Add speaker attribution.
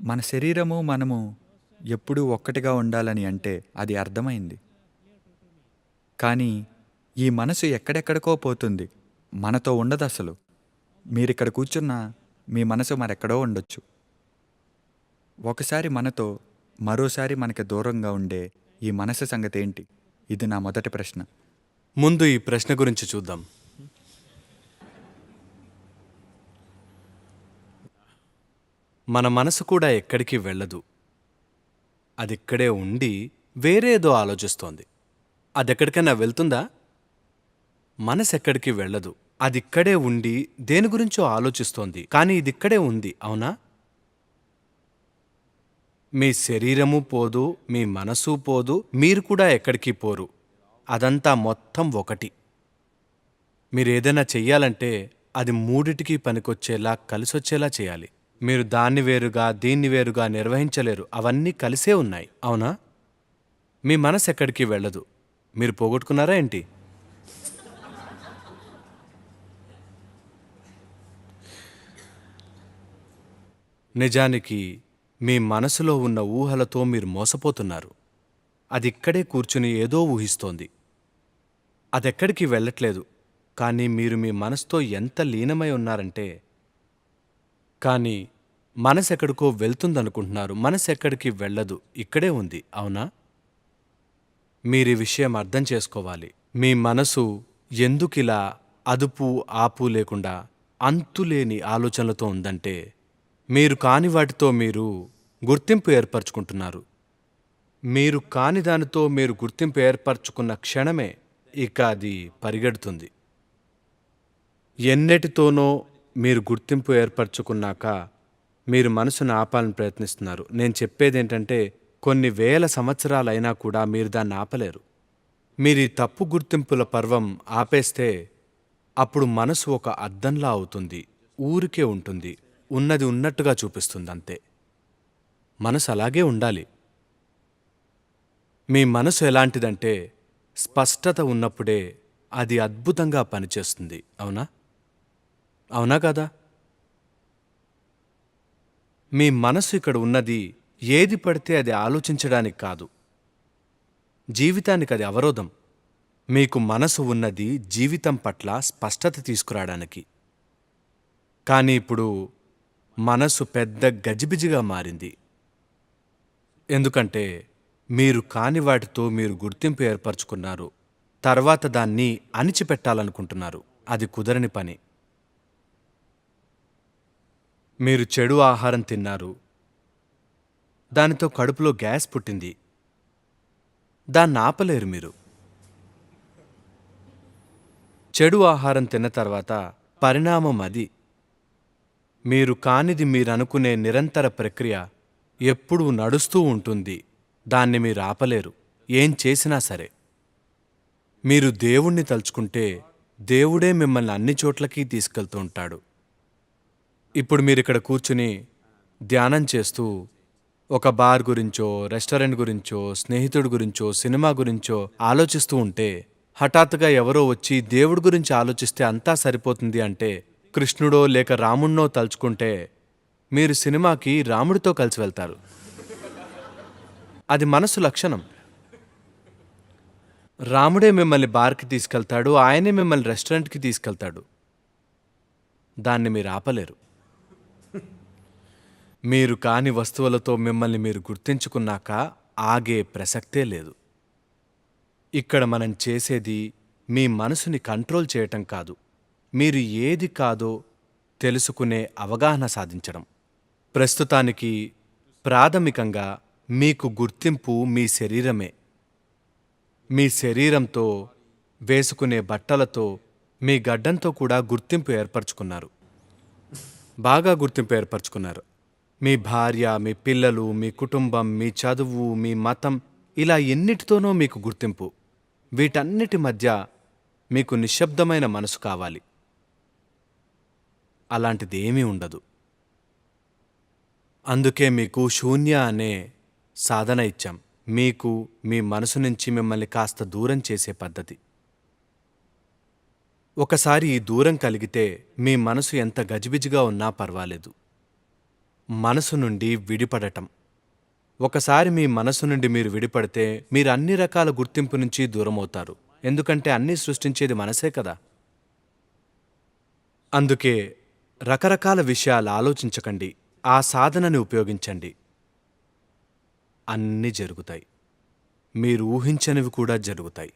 Speaker 1: మన శరీరము, మనము ఎప్పుడూ ఒక్కటిగా ఉండాలని అంటే అది అర్థమైంది. కానీ ఈ మనసు ఎక్కడెక్కడికో పోతుంది. మనతో ఉండదసలు. మీరిక్కడ కూర్చున్నా మీ మనసు మరెక్కడో ఉండొచ్చు. ఒకసారి మనతో, మరోసారి మనకి దూరంగా ఉండే ఈ మనసు సంగతేంటి? ఇది నా మొదటి ప్రశ్న.
Speaker 2: ముందు ఈ ప్రశ్న గురించి చూద్దాం. మన మనసు కూడా ఎక్కడికి వెళ్ళదు. అదిక్కడే ఉండి వేరేదో ఆలోచిస్తోంది. అదెక్కడికైనా వెళ్తుందా? మనసు ఎక్కడికి వెళ్ళదు. అదిక్కడే ఉండి దేని గురించో ఆలోచిస్తోంది. కానీ ఇదిక్కడే ఉంది, అవునా? మీ శరీరము పోదు, మీ మనసు పోదు, మీరు కూడా ఎక్కడికి పోరు. అదంతా మొత్తం ఒకటి. మీరేదైనా చెయ్యాలంటే అది మూడిటికి పనికొచ్చేలా కలిసొచ్చేలా చేయాలి. మీరు దాన్ని వేరుగా దీన్ని వేరుగా నిర్వహించలేరు. అవన్నీ కలిసే ఉన్నాయి, అవునా? మీ మనసు ఎక్కడికి వెళ్ళదు. మీరు పోగొట్టుకున్నారా ఏంటి? నిజానికి మీ మనసులో ఉన్న ఊహలతో మీరు మోసపోతున్నారు. అదిక్కడే కూర్చుని ఏదో ఊహిస్తోంది. అదెక్కడికి వెళ్ళట్లేదు. కానీ మీరు మీ మనసుతో ఎంత లీనమై ఉన్నారంటే, కానీ మనసెక్కడికో వెళ్తుందనుకుంటున్నారు. మనసెక్కడికి వెళ్ళదు, ఇక్కడే ఉంది, అవునా? మీరీ విషయం అర్థం చేసుకోవాలి. మీ మనసు ఎందుకిలా అదుపు ఆపు లేకుండా అంతులేని ఆలోచనలతో ఉందంటే, మీరు కాని వాటితో మీరు గుర్తింపు ఏర్పరచుకుంటున్నారు. మీరు కాని దానితో మీరు గుర్తింపు ఏర్పరచుకున్న క్షణమే ఇక అది పరిగెడుతుంది. ఎన్నటితోనో మీరు గుర్తింపు ఏర్పరచుకున్నాక మీరు మనసును ఆపాలని ప్రయత్నిస్తున్నారు. నేను చెప్పేదేంటంటే, కొన్ని వేల సంవత్సరాలైనా కూడా మీరు దాన్ని ఆపలేరు. మీరు ఈ తప్పు గుర్తింపుల పర్వం ఆపేస్తే అప్పుడు మనసు ఒక అద్దంలా అవుతుంది. ఊరికే ఉంటుంది. ఉన్నది ఉన్నట్టుగా చూపిస్తుంది, అంతే. మనసు అలాగే ఉండాలి. మీ మనసు ఎలాంటిదంటే, స్పష్టత ఉన్నప్పుడే అది అద్భుతంగా పనిచేస్తుంది, అవునా? అవునా కదా? మీ మనసు ఇక్కడ ఉన్నది ఏది పడితే అది ఆలోచించడానికి కాదు. జీవితానికి అది అవరోధం. మీకు మనసు ఉన్నది జీవితం పట్ల స్పష్టత తీసుకురావడానికి. కానీ ఇప్పుడు మనసు పెద్ద గజిబిజిగా మారింది. ఎందుకంటే మీరు కాని వాటితో మీరు గుర్తింపు ఏర్పరచుకున్నారు. తర్వాత దాన్ని అణిచిపెట్టాలనుకుంటున్నారు. అది కుదరని పని. మీరు చెడు ఆహారం తిన్నారు. దానితో కడుపులో గ్యాస్ పుట్టింది. దాన్ని ఆపలేరు మీరు. చెడు ఆహారం తిన్న తర్వాత పరిణామం అది. మీరు కానిది మీరనుకునే నిరంతర ప్రక్రియ ఎప్పుడూ నడుస్తూ ఉంటుంది. దాన్ని మీరు ఆపలేరు, ఏం చేసినా సరే. మీరు దేవుణ్ణి తలుచుకుంటే దేవుడే మిమ్మల్ని అన్ని చోట్లకి తీసుకెళ్తూ ఉంటాడు. ఇప్పుడు మీరిక్కడ కూర్చుని ధ్యానం చేస్తూ ఒక బార్ గురించో, రెస్టారెంట్ గురించో, స్నేహితుడి గురించో, సినిమా గురించో ఆలోచిస్తూ ఉంటే హఠాత్తుగా ఎవరో వచ్చి దేవుడి గురించి ఆలోచిస్తే అంతా సరిపోతుంది అంటే, కృష్ణుడో లేక రాముణ్ణో తలుచుకుంటే మీరు సినిమాకి రాముడితో కలిసి వెళ్తారు. అది మనసు లక్షణం. రాముడే మిమ్మల్ని బార్కి తీసుకెళ్తాడు, ఆయనే మిమ్మల్ని రెస్టారెంట్కి తీసుకెళ్తాడు. దాన్ని మీరు ఆపలేరు. మీరు కాని వస్తువులతో మిమ్మల్ని మీరు గుర్తించుకున్నాక ఆగే ప్రసక్తే లేదు. ఇక్కడ మనం చేసేది మీ మనసుని కంట్రోల్ చేయటం కాదు, మీరు ఏది కాదో తెలుసుకునే అవగాహన సాధించడం. ప్రస్తుతానికి ప్రాథమికంగా మీకు గుర్తింపు మీ శరీరమే. మీ శరీరంతో, వేసుకునే బట్టలతో, మీ గడ్డంతో కూడా గుర్తింపు ఏర్పరచుకున్నారు. బాగా గుర్తింపు ఏర్పరచుకున్నారు. మీ భార్య, మీ పిల్లలు, మీ కుటుంబం, మీ చదువు, మీ మతం, ఇలా ఎన్నిటితోనో మీకు గుర్తింపు. వీటన్నిటి మధ్య మీకు నిశ్శబ్దమైన మనసు కావాలి. అలాంటిదేమీ ఉండదు. అందుకే మీకు శూన్య అనే సాధన ఇచ్చాం. మీకు మీ మనసు నుంచి మిమ్మల్ని కాస్త దూరం చేసే పద్ధతి. ఒకసారి ఈ దూరం కలిగితే మీ మనసు ఎంత గజిబిజిగా ఉన్నా పర్వాలేదు. మనసు నుండి విడిపడటం. ఒకసారి మీ మనసు నుండి మీరు విడిపడితే మీరు అన్ని రకాల గుర్తింపు నుంచి దూరమవుతారు. ఎందుకంటే అన్నీ సృష్టించేది మనసే కదా. అందుకే రకరకాల విషయాలు ఆలోచించకండి, ఆ సాధనని ఉపయోగించండి. అన్నీ జరుగుతాయి. మీరు ఊహించనివి కూడా జరుగుతాయి.